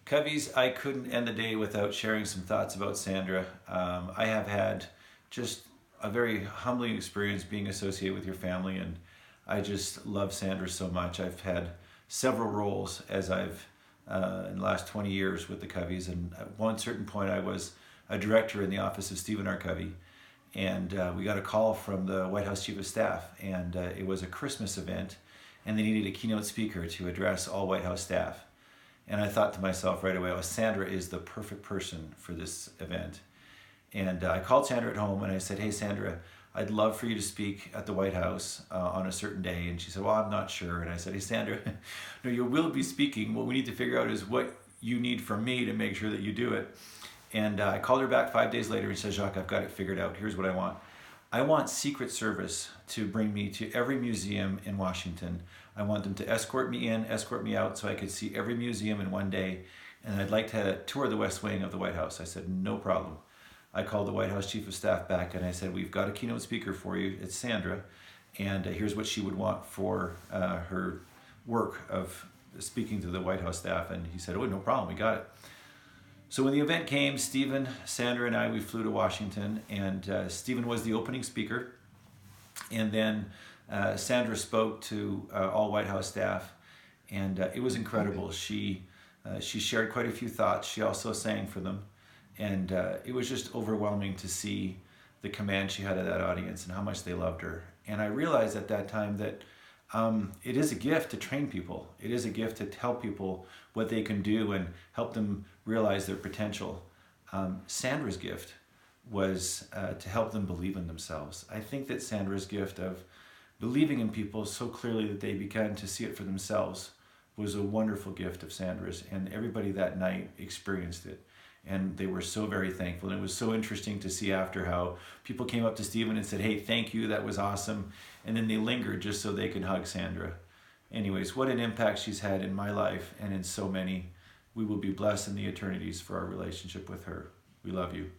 Coveys, I couldn't end the day without sharing some thoughts about Sandra. I have had just a very humbling experience being associated with your family, and I just love Sandra so much. I've had several roles as I've in the last 20 years with the Coveys, and at one certain point I was a director in the office of Stephen R. Covey, and we got a call from the White House Chief of Staff, and it was a Christmas event, and they needed a keynote speaker to address all White House staff. And I thought to myself right away, oh, Sandra is the perfect person for this event. And I called Sandra at home and I said, hey, Sandra, I'd love for you to speak at the White House on a certain day. And she said, well, I'm not sure. And I said, hey, Sandra, no, you will be speaking. What we need to figure out is what you need from me to make sure that you do it. And I called her back 5 days later and said, Jacques, I've got it figured out. Here's what I want. I want Secret Service to bring me to every museum in Washington. I want them to escort me in, escort me out, so I could see every museum in one day. And I'd like to tour the West Wing of the White House. I said, no problem. I called the White House Chief of Staff back and I said, we've got a keynote speaker for you. It's Sandra. And here's what she would want for her work of speaking to the White House staff. And he said, oh, no problem, we got it. So when the event came, Stephen, Sandra, and I, we flew to Washington, and Stephen was the opening speaker. And then Sandra spoke to all White House staff, and it was incredible. She shared quite a few thoughts. She also sang for them, and it was just overwhelming to see the command she had of that audience and how much they loved her. And I realized at that time that it is a gift to train people. It is a gift to tell people what they can do and help them realize their potential. Sandra's gift was to help them believe in themselves. I think that Sandra's gift of believing in people so clearly that they began to see it for themselves was a wonderful gift of Sandra's, and everybody that night experienced it. And they were so very thankful. And it was so interesting to see after how people came up to Stephen and said, hey, thank you, that was awesome. And then they lingered just so they could hug Sandra. Anyways, what an impact she's had in my life and in so many. We will be blessed in the eternities for our relationship with her. We love you.